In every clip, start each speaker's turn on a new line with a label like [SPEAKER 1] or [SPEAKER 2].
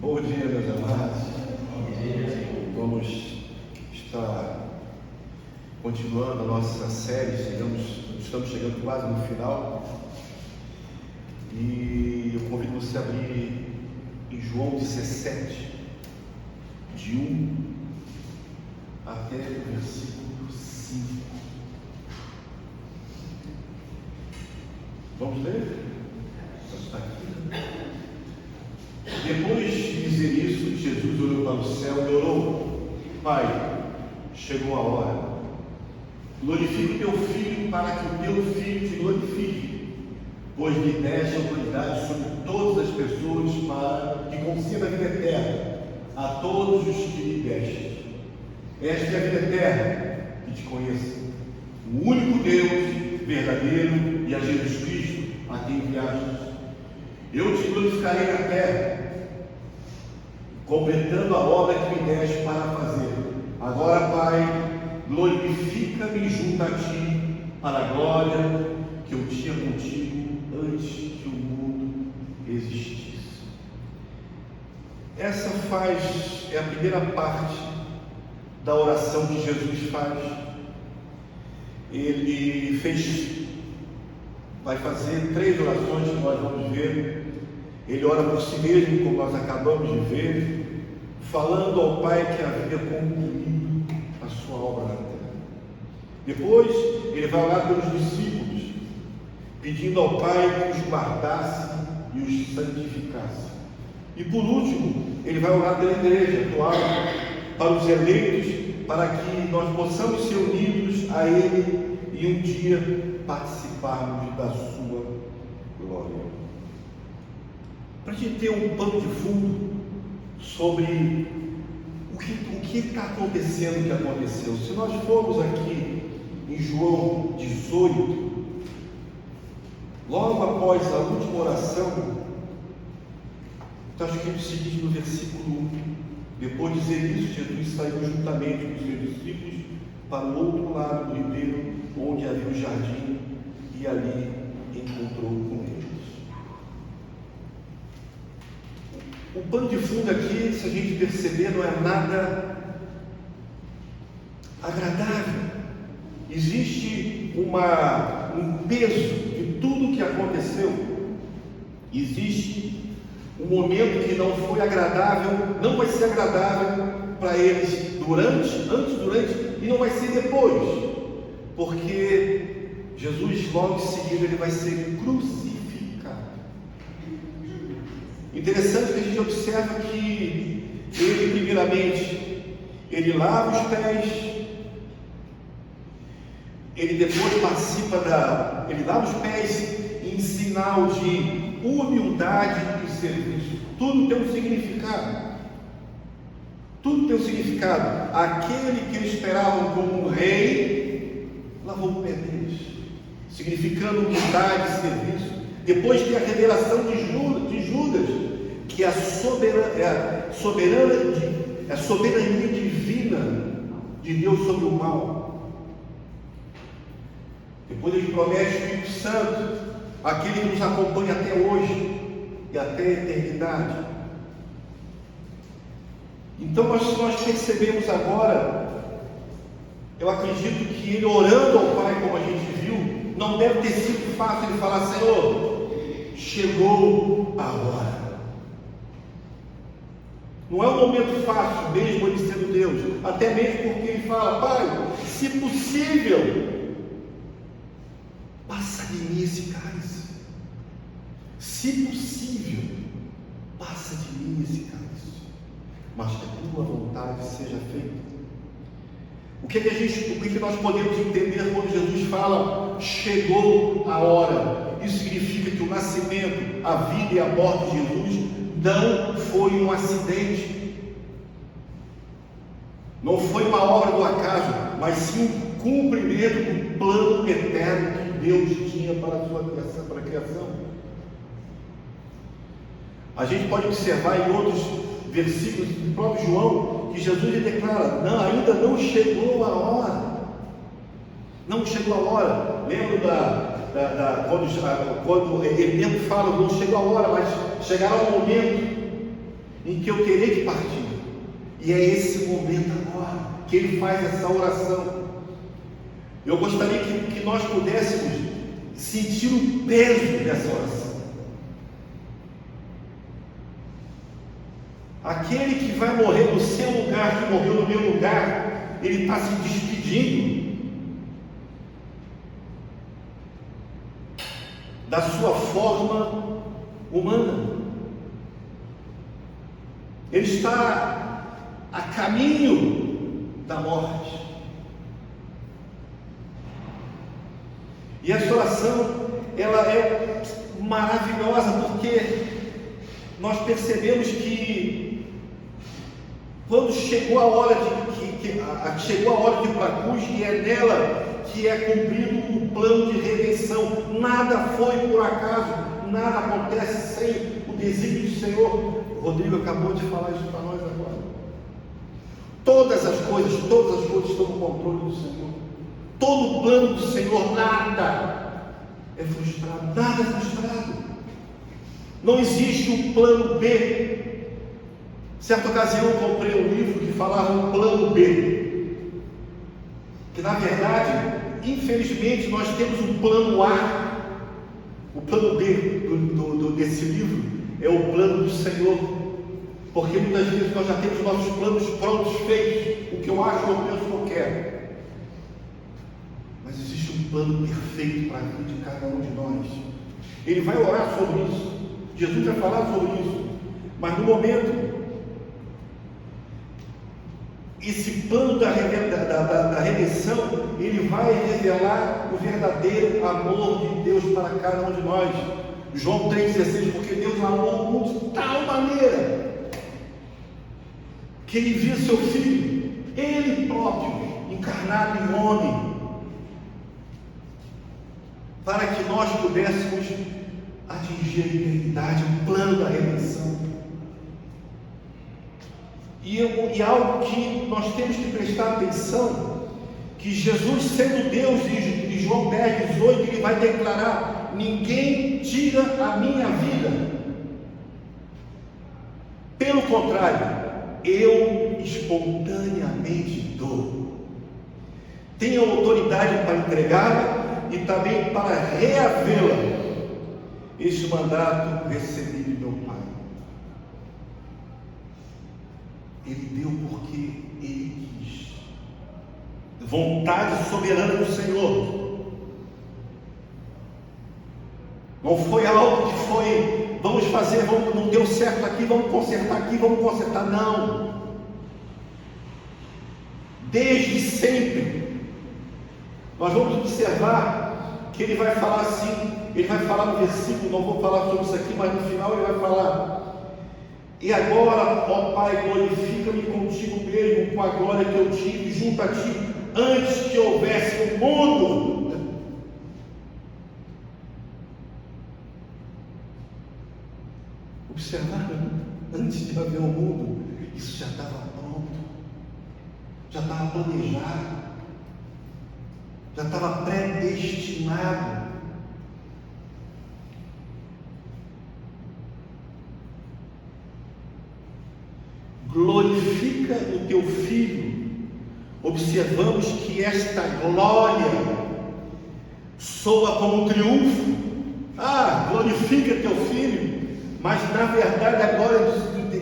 [SPEAKER 1] Bom dia, meus amados. Vamos estar continuando a nossa série. Estamos chegando quase no final. E eu convido você a abrir em João 17, de 1 até o versículo 5. Vamos ler? Está aqui. Depois de dizer isso, Jesus olhou para o céu e orou: Pai, chegou a hora. Glorifique teu Filho, para que o teu Filho te glorifique, pois lhe deste autoridade sobre todas as pessoas, para que conceda a vida eterna a todos os que lhe deste. Esta é a vida eterna, que te conheça, o único Deus verdadeiro, e a Jesus Cristo, a quem enviaste. Eu te glorificarei na terra, completando a obra que me deste para fazer. Agora, Pai, glorifica-me junto a ti, para a glória que eu tinha contigo antes que o mundo existisse. Essa é a primeira parte da oração que Jesus faz. Ele vai fazer 3 orações que nós vamos ver. Ele ora por si mesmo, como nós acabamos de ver, falando ao Pai que havia concluído a sua obra na terra. Depois, ele vai orar pelos discípulos, pedindo ao Pai que os guardasse e os santificasse. E por último, ele vai orar pela igreja atual, para os eleitos, para que nós possamos ser unidos a Ele e um dia participarmos da sua glória. Para a gente ter um pano de fundo sobre o que está acontecendo, o que aconteceu. Se nós formos aqui em João 18, logo após a última oração, está escrito o seguinte no versículo 1: depois de dizer isso, Jesus saiu juntamente com os seus discípulos para o outro lado do ribeiro, onde havia o jardim, e ali encontrou com eles. O pano de fundo aqui, se a gente perceber, não é nada agradável. Existe um peso de tudo que aconteceu. Existe um momento que não foi agradável, não vai ser agradável para eles antes, durante e não vai ser depois, porque Jesus logo em seguida ele vai ser crucificado. Interessante que a gente observa que ele, primeiramente, ele lava os pés, ele depois ele lava os pés em sinal de humildade e serviço. Tudo tem um significado. Tudo tem um significado. Aquele que eles esperavam como um rei, lavou o pé deles, significando humildade e serviço. Depois tem a revelação de Judas, que é a soberania divina de Deus sobre o mal. Depois ele promete o Espírito Santo, aquele que nos acompanha até hoje e até a eternidade. Então nós percebemos agora, eu acredito que ele orando ao Pai, como a gente viu, não deve ter sido fácil ele falar: Senhor, chegou a hora. Não é um momento fácil, mesmo ele sendo Deus, até mesmo porque ele fala: Pai, se possível, passa de mim esse cálice. Se possível, passa de mim esse cálice, mas que a tua vontade seja feita. O que nós podemos entender quando Jesus fala chegou a hora? Isso significa que o nascimento, a vida e a morte de Jesus não foi um acidente, não foi uma obra do acaso, mas sim um cumprimento do plano eterno que Deus tinha para a sua criação, para a criação. A gente pode observar em outros versículos do próprio João que Jesus ele declara: não, ainda não chegou a hora. Não chegou a hora. Lembra quando ele mesmo fala: não chegou a hora, mas chegará o momento em que eu terei que partir. E é esse momento agora que ele faz essa oração. Eu gostaria que nós pudéssemos sentir o peso dessa oração. Aquele que vai morrer no seu lugar, que morreu no meu lugar, ele está se despedindo da sua forma humana. Ele está a caminho da morte. E essa oração, ela é maravilhosa, porque nós percebemos que quando chegou a hora chegou a hora de ir para a cruz, e é nela que é cumprido o plano de redenção. Nada foi por acaso, nada acontece sem o desígnio do Senhor. O Rodrigo acabou de falar isso para nós agora. Todas as coisas estão no controle do Senhor. Todo o plano do Senhor, nada é frustrado, nada é frustrado. Não existe um plano B. Certa ocasião eu comprei um livro que falava um plano B, que na verdade, infelizmente, nós temos um plano A. O plano B desse livro é o plano do Senhor, porque muitas vezes nós já temos nossos planos prontos, feitos, o que eu acho, eu penso, eu quero. Mas existe um plano perfeito para a vida de cada um de nós. Ele vai orar sobre isso, Jesus vai falar sobre isso, mas no momento, esse plano da redenção, ele vai revelar o verdadeiro amor de Deus para cada um de nós. João 3,16, porque Deus amou o mundo de tal maneira que ele envia seu Filho, ele próprio, encarnado em homem, para que nós pudéssemos atingir a eternidade, o plano da redenção. E algo que nós temos que prestar atenção, que Jesus, sendo Deus, em João 10,18, ele vai declarar: ninguém tira a minha vida, pelo contrário, eu espontaneamente dou. Tenho autoridade para entregá-la e também para reavê-la. Este mandato recebi de meu Pai. Ele deu porque ele quis. Vontade soberana do Senhor. Não foi algo que foi, vamos fazer, não deu certo aqui, vamos consertar aqui, vamos consertar. Não. Desde sempre. Nós vamos observar que ele vai falar assim, ele vai falar no versículo, não vou falar sobre isso aqui, mas no final ele vai falar: e agora, ó Pai, glorifica-me contigo mesmo, com a glória que eu tive junto a ti, antes que houvesse o mundo. Observaram? Antes de haver o mundo, isso já estava pronto, já estava planejado, já estava predestinado. Glorifica o teu Filho. Observamos que esta glória soa como um triunfo. Glorifica teu Filho. Mas na verdade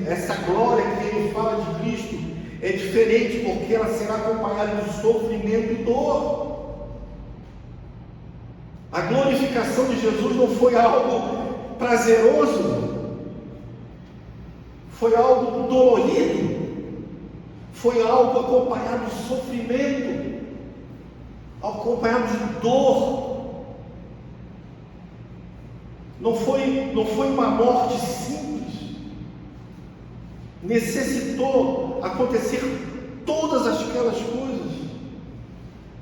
[SPEAKER 1] essa glória que ele fala de Cristo é diferente, porque ela será acompanhada de sofrimento e dor. A glorificação de Jesus não foi algo prazeroso, foi algo dolorido, foi algo acompanhado de sofrimento, acompanhado de dor. Não foi uma morte simples. Necessitou acontecer todas aquelas coisas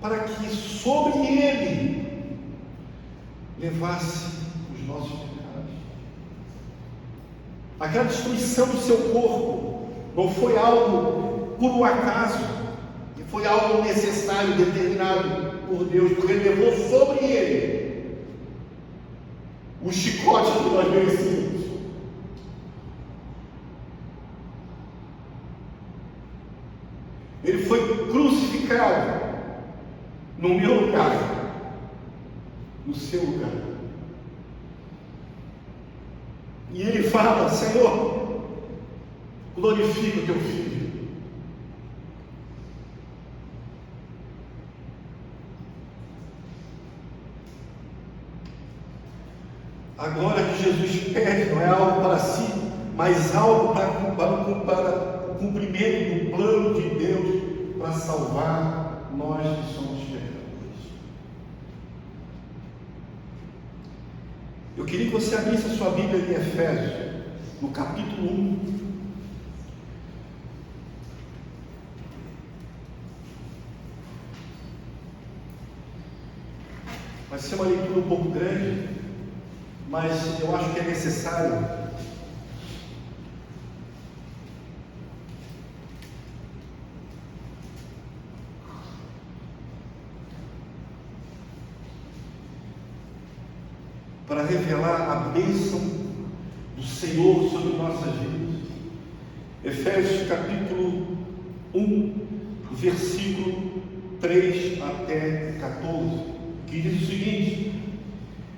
[SPEAKER 1] para que sobre ele levasse os nossos pecados. Aquela destruição do seu corpo não foi algo por um acaso, foi algo necessário, determinado por Deus, porque ele levou sobre ele o chicote que nós merecíamos, Ele foi crucificado no meu lugar, no seu lugar. E ele fala: Senhor, glorifica o teu filho. A glória que Jesus pede não é algo para si, mas algo para o cumprimento do plano de Deus para salvar nós que somos pecadores. Eu queria que você abrisse a sua Bíblia em Efésios, no capítulo 1. Vai ser uma leitura um pouco grande, mas eu acho que é necessário para revelar a bênção do Senhor sobre nossas vidas. Efésios capítulo 1, versículo 3 até 14, que diz o seguinte: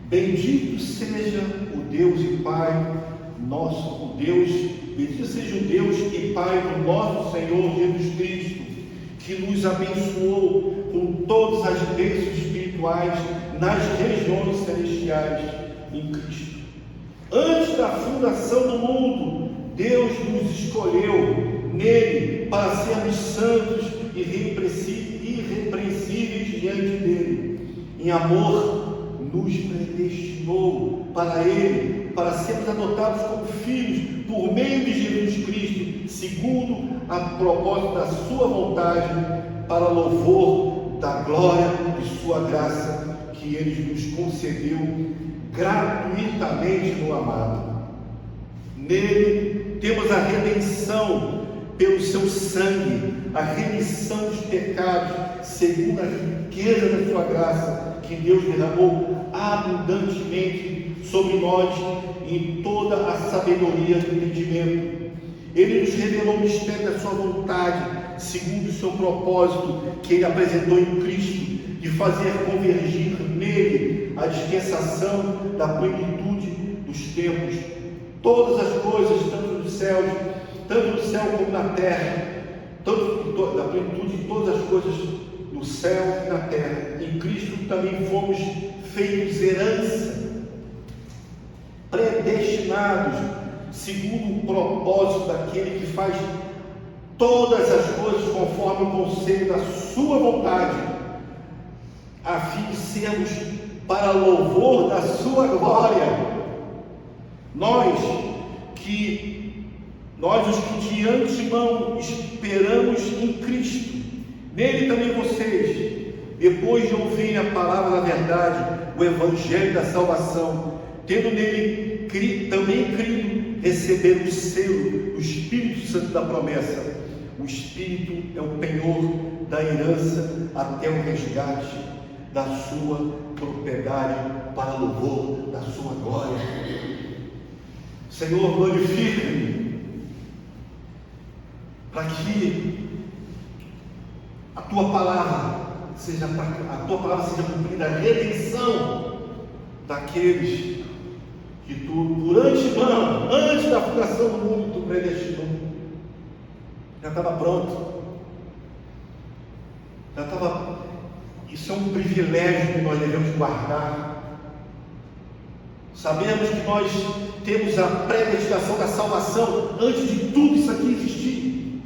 [SPEAKER 1] bendito seja o Deus e Pai nosso, bendito seja o Deus e Pai do nosso Senhor Jesus Cristo, que nos abençoou com todas as bênçãos espirituais nas regiões celestiais em Cristo. Antes da fundação do mundo, Deus nos escolheu nele para sermos santos e irrepreensíveis diante dele. Em amor, nos predestinou para ele, para sermos adotados como filhos por meio de Jesus Cristo, segundo a propósito da sua vontade, para louvor da glória de sua graça, que ele nos concedeu gratuitamente no amado. Nele temos a redenção pelo seu sangue, a remissão dos pecados, segundo a riqueza da sua graça, que Deus derramou abundantemente sobre nós em toda a sabedoria do entendimento. Ele nos revelou o mistério da sua vontade, segundo o seu propósito, que ele apresentou em Cristo, de fazer convergir nele a dispensação da plenitude dos tempos. Todas as coisas, tanto no céu como na terra, da plenitude de todas as coisas no céu e na terra. Em Cristo também fomos feitos herança, predestinados, segundo o propósito daquele que faz todas as coisas conforme o conselho da sua vontade, a fim de sermos para louvor da sua glória. Nós os que de antemão esperamos em Cristo, nele também vocês, depois de ouvirem a palavra da verdade, o evangelho da salvação, tendo nele também crido, receberam o selo do Espírito Santo da promessa. O Espírito é o penhor da herança até o resgate da sua propriedade, para louvor da sua glória. Senhor, glorifica-me, para que a tua palavra seja cumprida, a redenção daqueles que tu, por antemão, antes da fundação do mundo, tu predestinou. Já estava pronto, isso é um privilégio que nós devemos guardar. Sabemos que nós temos a predestinação da salvação antes de tudo isso aqui existir.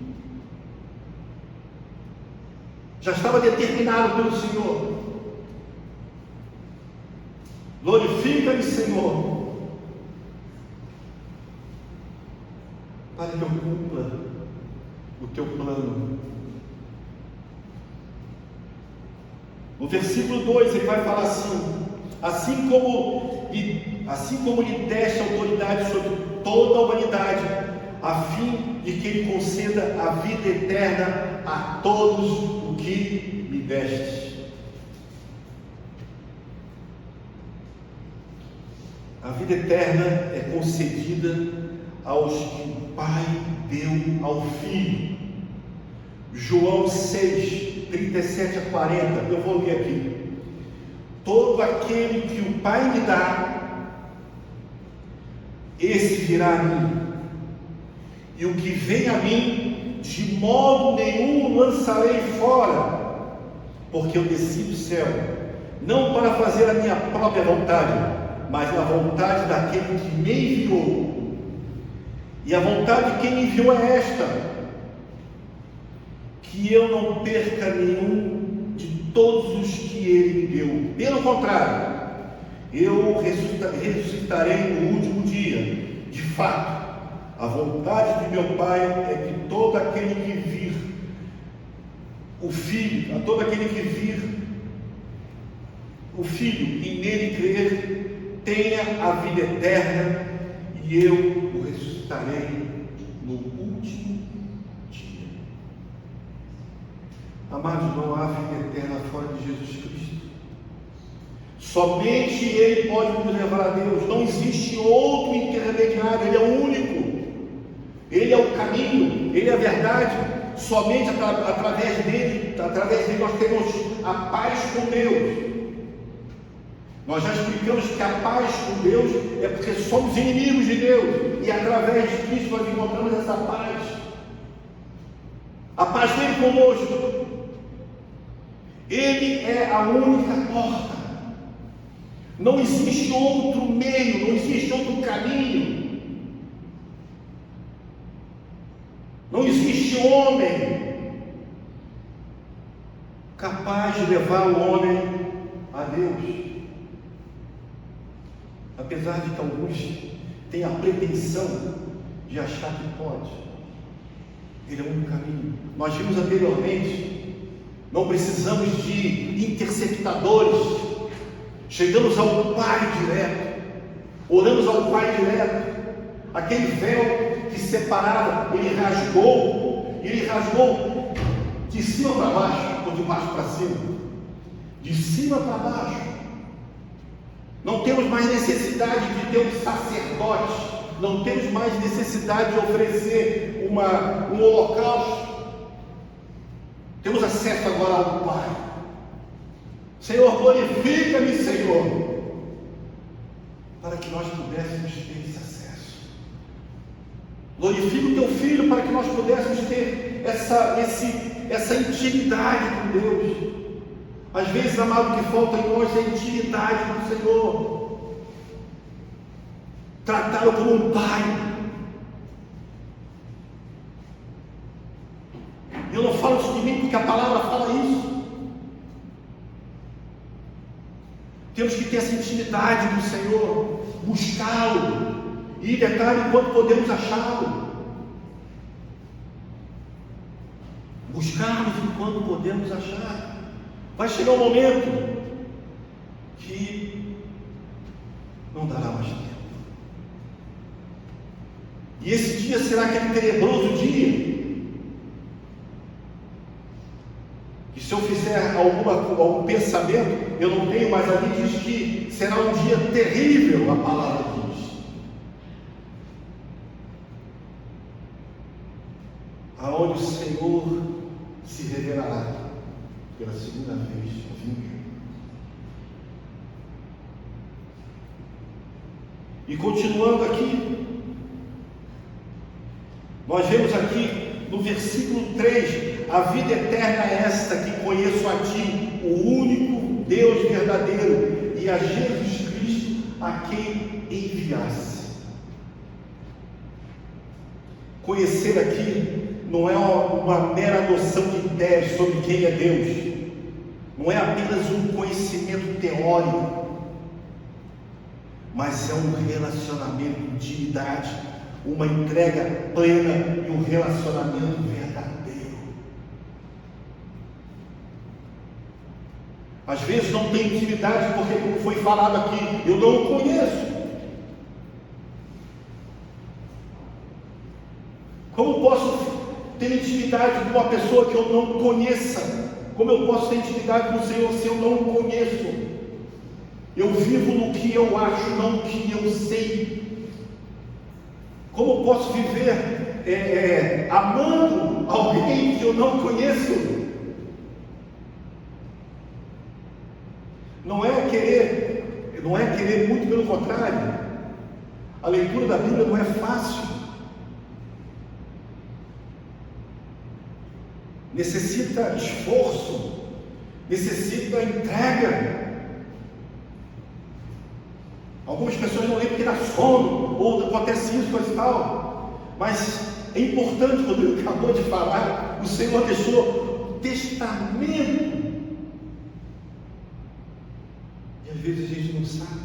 [SPEAKER 1] Já estava determinado pelo Senhor. Glorifica-me, Senhor, para que eu cumpra o teu plano. No versículo 2 ele vai falar assim como lhe deste autoridade sobre toda a humanidade, a fim de que ele conceda a vida eterna a todos o que lhe deste. A vida eterna é concedida aos que o Pai deu ao Filho. João 6, 37 a 40, eu vou ler aqui. Todo aquele que o Pai me dá, esse virá a mim, e o que vem a mim, de modo nenhum lançarei fora, porque eu desci do céu, não para fazer a minha própria vontade, mas a vontade daquele que me enviou. E a vontade de quem me enviou é esta: que eu não perca nenhum de todos os que Ele me deu. Pelo contrário, eu ressuscitarei no último dia. De fato, a vontade de meu Pai é que todo aquele que vir o Filho, a todo aquele que vir o Filho e nele crer, tenha a vida eterna, e eu o ressuscitarei no último dia. Amados, não há vida eterna fora de Jesus Cristo. Somente Ele pode nos levar a Deus. Não existe outro intermediário. Ele é o único. Ele é o caminho. Ele é a verdade. Somente através dele nós temos a paz com Deus. Nós já explicamos que a paz com Deus é porque somos inimigos de Deus, e através de Cristo nós encontramos essa paz. A paz dele conosco. Ele é a única porta. Não existe outro meio, não existe outro caminho. Não existe homem capaz de levar o homem a Deus. Apesar de que alguns têm a pretensão de achar que pode. Ele é o único caminho. Nós vimos anteriormente, não precisamos de interceptadores. Chegamos ao Pai direto, oramos ao Pai direto. Aquele véu que separava, ele rasgou de cima para baixo, ou de baixo para cima, de cima para baixo. Não temos mais necessidade de ter um sacerdote, não temos mais necessidade de oferecer um holocausto. Temos acesso agora ao Pai. Senhor, glorifica-me, Senhor, para que nós pudéssemos ter esse acesso. Glorifica o Teu Filho para que nós pudéssemos ter essa intimidade com Deus. Às vezes, amado, o que falta em nós é intimidade com o Senhor. Tratá-lo como um Pai. Eu não falo isso de mim porque a palavra fala isso. Temos que ter essa intimidade com o Senhor, buscá-lo, e detalhe, enquanto podemos achá-lo. Buscarmos enquanto podemos achar. Vai chegar um momento que não dará mais tempo. E esse dia será aquele tenebroso dia que, se eu fizer algum pensamento, eu não tenho, mas ali diz que será um dia terrível, a palavra diz. Aonde o Senhor se revelará pela segunda vez vindo. E continuando aqui, nós vemos aqui no versículo 3: a vida eterna é esta, que conheço a Ti, o único Deus verdadeiro, e a Jesus Cristo, a quem enviaste. Conhecer aqui não é uma mera noção de ideias sobre quem é Deus, não é apenas um conhecimento teórico, mas é um relacionamento, intimidade, uma entrega plena e um relacionamento verdadeiro. Às vezes não tem intimidade porque, como foi falado aqui, eu não o conheço. Como posso ter intimidade com uma pessoa que eu não conheça? Como eu posso ter intimidade com o Senhor se eu não o conheço? Eu vivo no que eu acho, não no que eu sei. Como eu posso viver amando alguém que eu não conheço. Não é querer, muito pelo contrário. A leitura da Bíblia não é fácil. Necessita esforço, necessita entrega. Algumas pessoas não leem porque dá sono, ou acontece isso, coisa e tal. Mas é importante, quando ele acabou de falar, o Senhor deixou testamento. E às vezes a gente não sabe.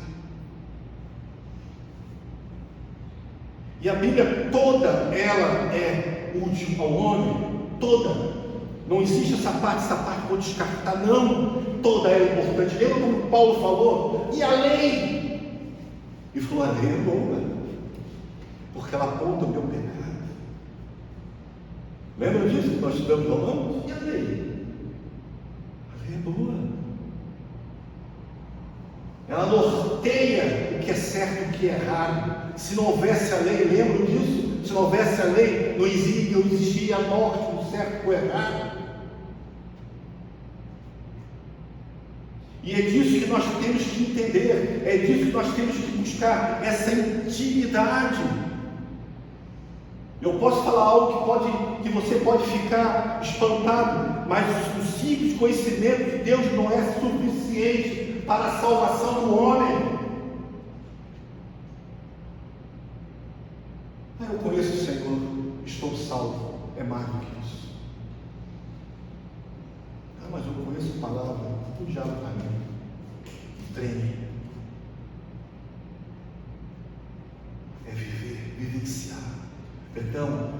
[SPEAKER 1] E a Bíblia toda, ela é útil ao homem, toda. Não existe essa parte vou descartar, não. Toda ela é importante. Lembra como Paulo falou? E a lei? E falou, a lei é boa, porque ela aponta o meu pecado. Lembra disso que nós estudamos Romanos? E a lei? A lei é boa. Ela norteia o que é certo e o que é errado. Se não houvesse a lei, lembram disso? Se não houvesse a lei, não existiria a morte do certo e do errado. E é disso que nós temos que entender, é disso que nós temos que buscar, essa intimidade. Eu posso falar algo que você pode ficar espantado, mas o simples conhecimento de Deus não é suficiente para a salvação do homem. Eu conheço o Senhor, estou salvo, é mais do que isso. Mas eu conheço a palavra, o diabo para mim treme. É viver, vivenciar. Então,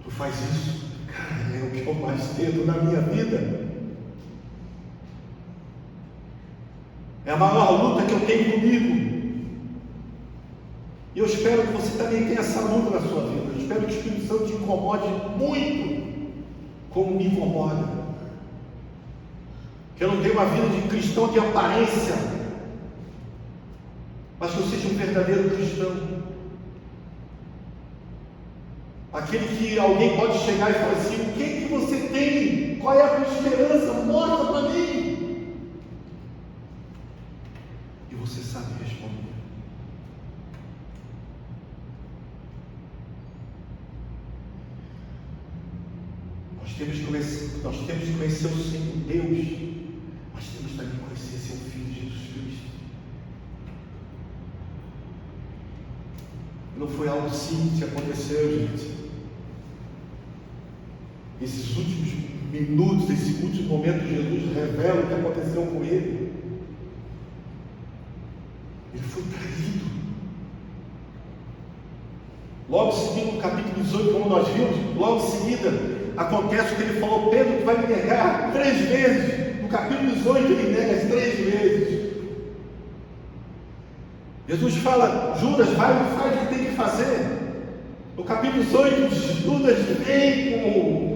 [SPEAKER 1] tu faz isso, cara, é o que eu mais tento na minha vida. É a maior luta que eu tenho comigo. E eu espero que você também tenha essa luta na sua vida. Eu espero que o Espírito Santo te incomode muito, como me incomoda. Que eu não tenha uma vida de cristão de aparência, mas que eu seja um verdadeiro cristão. Aquele que alguém pode chegar e falar assim: o que você tem? Qual é a tua esperança? Mostra para mim. E você sabe responder. Nós temos que conhecer o Senhor Deus, mas temos também que conhecer seu Filho Jesus Cristo. Não foi algo simples que aconteceu, gente. Esses últimos minutos, esse último momento, Jesus revela o que aconteceu com ele. Ele foi traído. Logo em seguida, no capítulo 18, como nós vimos, logo em seguida, acontece o que ele falou: Pedro, tu vai me negar 3 vezes. No capítulo 18, ele nega as 3 vezes. Jesus fala: Judas, vai e faz o que tem que fazer. No capítulo 18, Judas vem com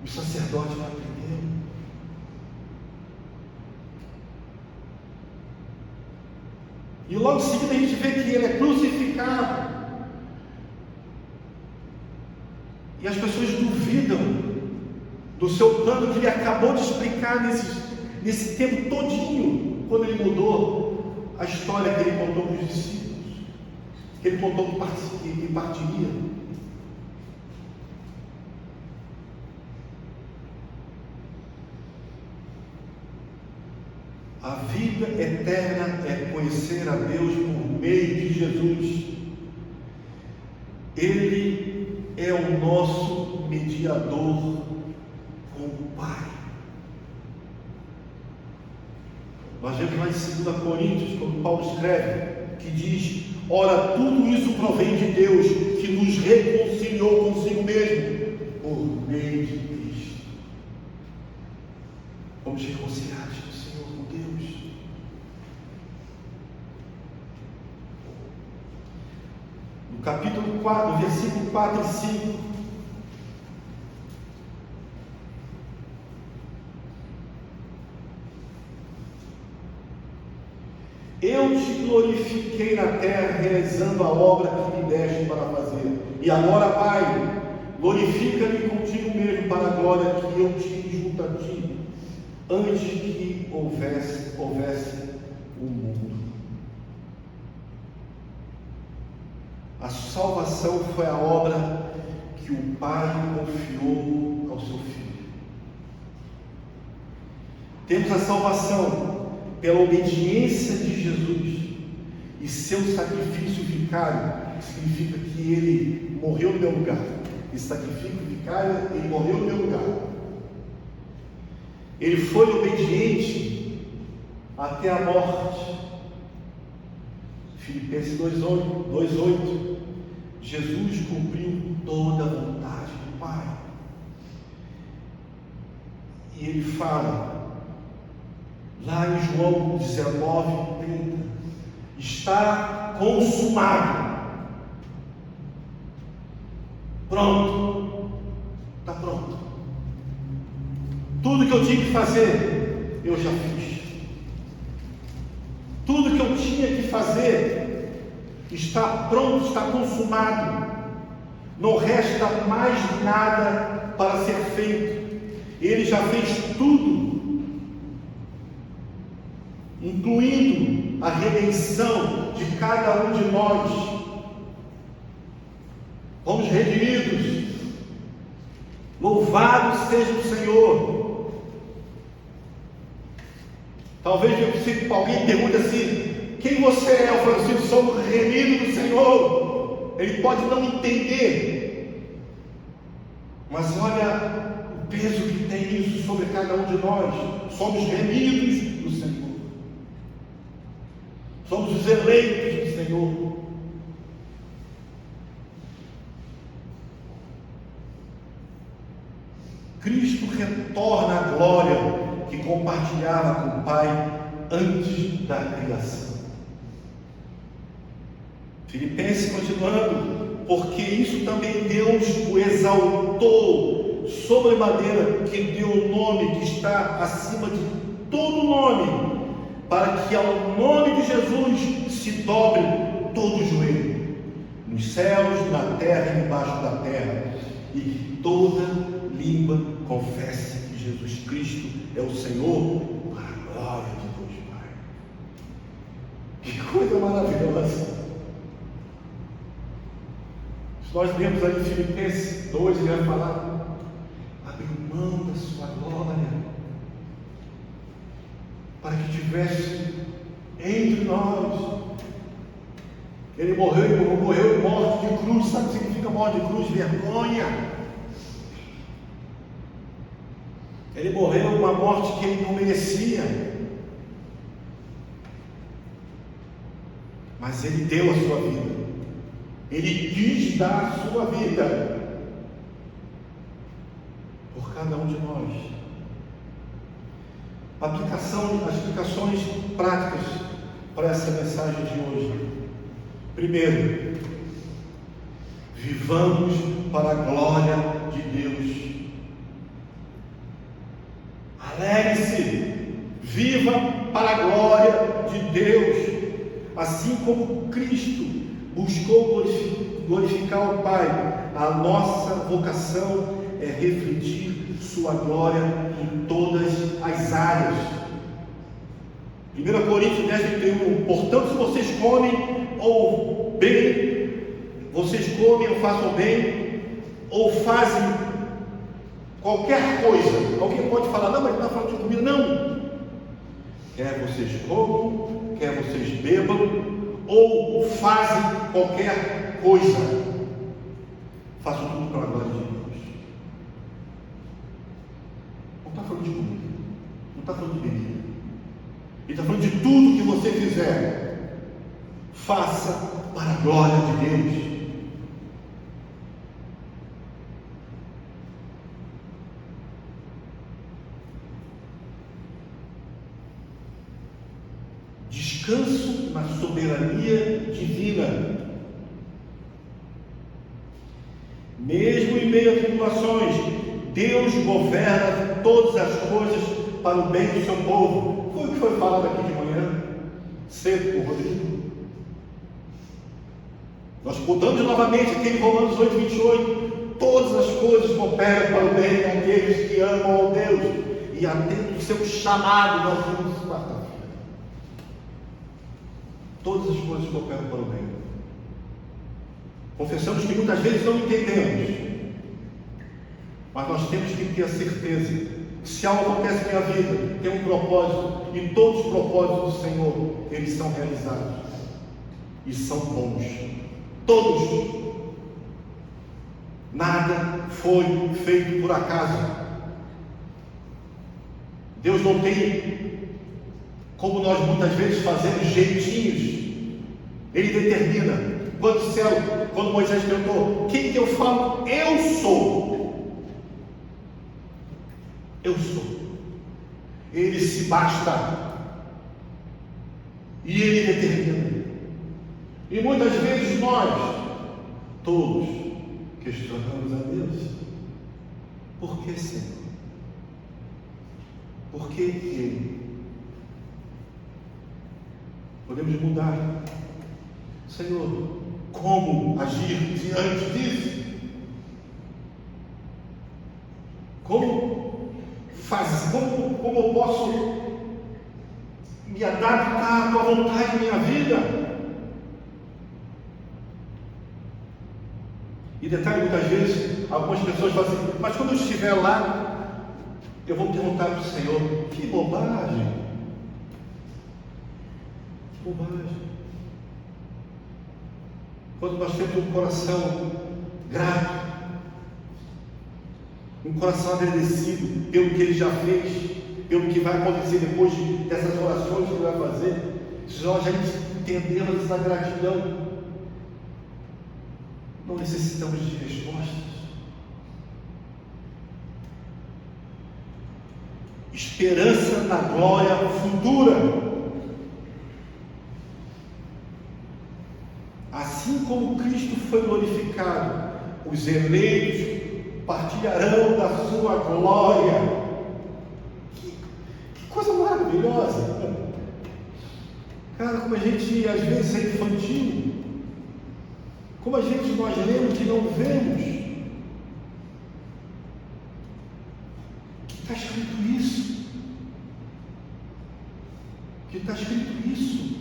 [SPEAKER 1] o sacerdote lá primeiro. E logo em seguida a gente vê que ele é crucificado. E as pessoas duvidam do seu plano que ele acabou de explicar nesse tempo todinho, quando ele mudou a história que ele contou para os discípulos, que ele contou que partiria. A vida eterna é conhecer a Deus por meio de Jesus. Ele é o nosso mediador com o Pai. Nós vemos lá em 2 Coríntios, quando Paulo escreve, que diz: ora, tudo isso provém de Deus, que nos reconciliou consigo mesmo, por meio de Cristo. Vamos reconciliar o Senhor com Deus. No capítulo 4, no versículo 4 e 5, Eu te glorifiquei na terra, realizando a obra que me deste para fazer. E agora, Pai, glorifica-me contigo mesmo para a glória que eu tive junto a ti, antes que houvesse o mundo. A salvação foi a obra que o Pai confiou ao seu Filho. Temos a salvação pela obediência de Jesus e seu sacrifício vicário, que significa que ele morreu no meu lugar. Esse sacrifício vicário, ele morreu no meu lugar. Ele foi obediente até a morte. Filipenses 2:8. Jesus cumpriu toda a vontade do Pai. E ele fala, lá em João 19:30, está consumado. Pronto. Está pronto. Tudo que eu tinha que fazer, eu já fiz. Tudo que eu tinha que fazer está pronto, está consumado. Não resta mais nada para ser feito. Ele já fez tudo, incluindo a redenção de cada um de nós. Fomos redimidos. Louvado seja o Senhor. Talvez alguém pergunte assim: quem você é? Eu falo assim: somos remidos do Senhor. Ele pode não entender, mas olha o peso que tem isso sobre cada um de nós. Somos remidos do Senhor. Somos os eleitos do Senhor. Cristo retorna à glória que compartilhava com o Pai antes da criação. Filipenses continuando, porque isso também Deus o exaltou sobremaneira, que deu o nome que está acima de todo nome, para que ao nome de Jesus se dobre todo o joelho, nos céus, na terra e debaixo da terra, e que toda língua confesse que Jesus Cristo é o Senhor, para a glória de Deus Pai. Que coisa maravilhosa! Se nós lemos ali em Filipenses 2, ele vai falar: abriu mão da sua glória para que tivesse entre nós. Ele morreu em morte de cruz. Sabe o que significa morte de cruz? Vergonha. Ele morreu uma morte que ele não merecia, mas ele deu a sua vida. Ele quis dar a sua vida por cada um de nós. As aplicações práticas para essa mensagem de hoje. Primeiro, vivamos para a glória de Deus. Alegre-se, viva para a glória de Deus, assim como Cristo buscou glorificar o Pai. A nossa vocação é refletir sua glória em todas as áreas. 1 Coríntios 10:31, portanto, se vocês comem ou façam bem, ou fazem qualquer coisa. Alguém pode falar: não, mas ele está falando de comida. Não. Quer vocês comam, quer vocês bebam, ou fazem qualquer coisa, façam tudo para a glória de Deus. Não está falando de comida, não está falando de bebida. Ele está falando de tudo que você fizer, faça para a glória de Deus. Descanso na soberania divina. Mesmo em meio a tribulações, Deus governa todas as coisas para o bem do seu povo. Foi o que foi falado aqui de manhã. cedo com o Rodrigo. Nós mudamos novamente aquele Romanos 8:28. Todas as coisas cooperam para o bem daqueles que amam a Deus e atendem o seu chamado. Nós vimos quarta-feira. Todas as coisas cooperam para o bem. Confessamos que muitas vezes não entendemos, mas nós temos que ter a certeza que se algo acontece na minha vida, tem um propósito, e todos os propósitos do Senhor, eles são realizados e são bons. Todos. Nada foi feito por acaso. Deus não tem, como nós muitas vezes fazemos, jeitinhos. Ele determina. Quando Moisés perguntou, quem que eu falo? Eu sou. Eu sou. Ele se basta. E ele determina. E muitas vezes nós, todos, questionamos a Deus. Por que, Senhor? Por que Ele? Podemos mudar. Senhor, como agir diante disso? Como eu posso me adaptar à tua vontade em minha vida? E detalhe, muitas vezes, algumas pessoas falam assim, mas quando eu estiver lá, eu vou perguntar para o Senhor, que bobagem. Que bobagem. Quando nós temos um coração grato, um coração agradecido pelo que Ele já fez, pelo que vai acontecer depois dessas orações que Ele vai fazer, se nós já entendemos essa gratidão, não necessitamos de respostas. Esperança na glória futura. Assim como Cristo foi glorificado, os eleitos partilharão da sua glória. Que coisa maravilhosa! Cara, como a gente às vezes é infantil. Como nós lemos que não vemos. Que está escrito isso. Que está escrito isso.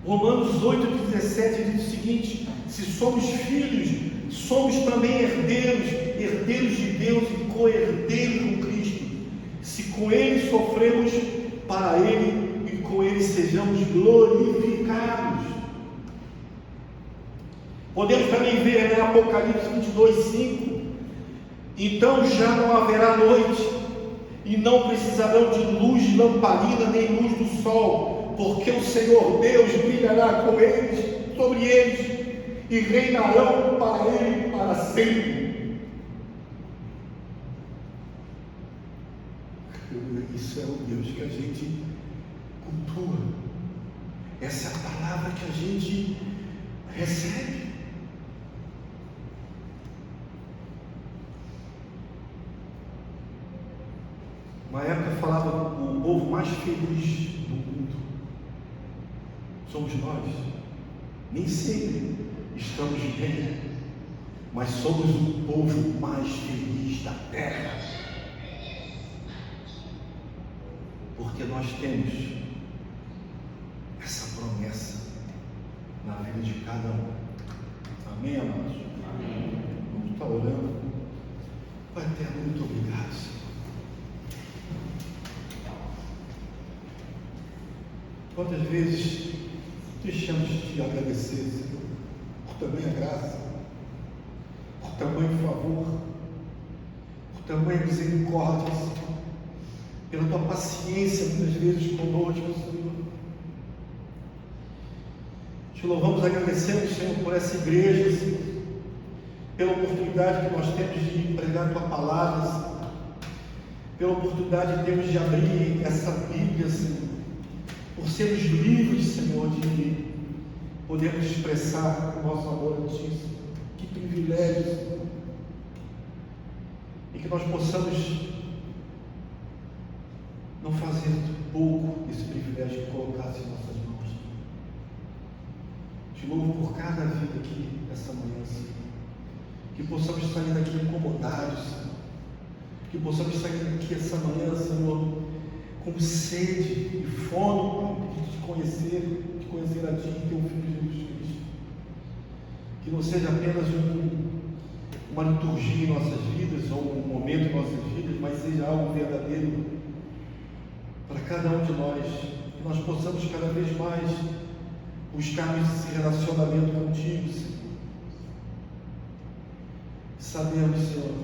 [SPEAKER 1] Romanos 8,17 diz o seguinte: se somos filhos, somos também herdeiros, herdeiros de Deus e co-herdeiros com Cristo. Se com Ele sofremos, para Ele e com Ele sejamos glorificados. Podemos também ver em Apocalipse 22:5. Então já não haverá noite, e não precisarão de luz de lamparina nem luz do sol, porque o Senhor Deus brilhará com eles, sobre eles, e reinarão para Ele para sempre. Isso é o Deus que a gente cultua. Essa é a palavra que a gente recebe. Uma época falava o povo mais feliz do mundo. Somos nós. Nem sempre estamos bem, mas somos o povo mais feliz da terra. Porque nós temos essa promessa na vida de cada um. Amém, amados? Amém. Vamos estar orando. Pai eterno, muito obrigado, Senhor. Quantas vezes deixamos de agradecer, Senhor, por tamanha graça, por tamanho favor, por tamanha misericórdia, Senhor, pela tua paciência muitas vezes conosco, Senhor. Te louvamos, agradecemos, Senhor, por essa igreja, Senhor, pela oportunidade que nós temos de pregar a tua palavra, Senhor, pela oportunidade que temos de abrir essa Bíblia, Senhor, por sermos livres, Senhor, de podermos expressar o nosso amor a Ti. Que privilégio, Senhor. E que nós possamos não fazer pouco esse privilégio que colocasse em nossas mãos. Te louvo por cada vida aqui essa manhã, Senhor. Que possamos sair daqui incomodados, Senhor. Que possamos sair daqui essa manhã, Senhor, com sede e fome, Pai, de te conhecer a Ti e Teu Filho Jesus Cristo. Que não seja apenas uma liturgia em nossas vidas, ou um momento em nossas vidas, mas seja algo verdadeiro para cada um de nós. Que nós possamos cada vez mais buscar esse relacionamento contigo, Senhor. Sabemos, Senhor,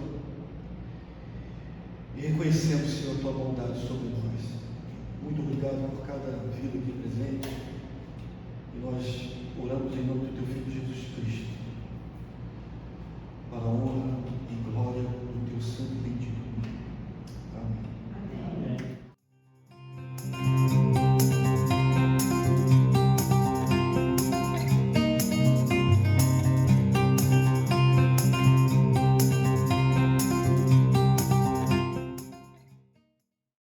[SPEAKER 1] e reconhecemos, Senhor, Tua bondade sobre nós. Muito obrigado por cada vida aqui presente. E nós oramos em nome do Teu Filho Jesus Cristo, para a honra e glória do Teu santo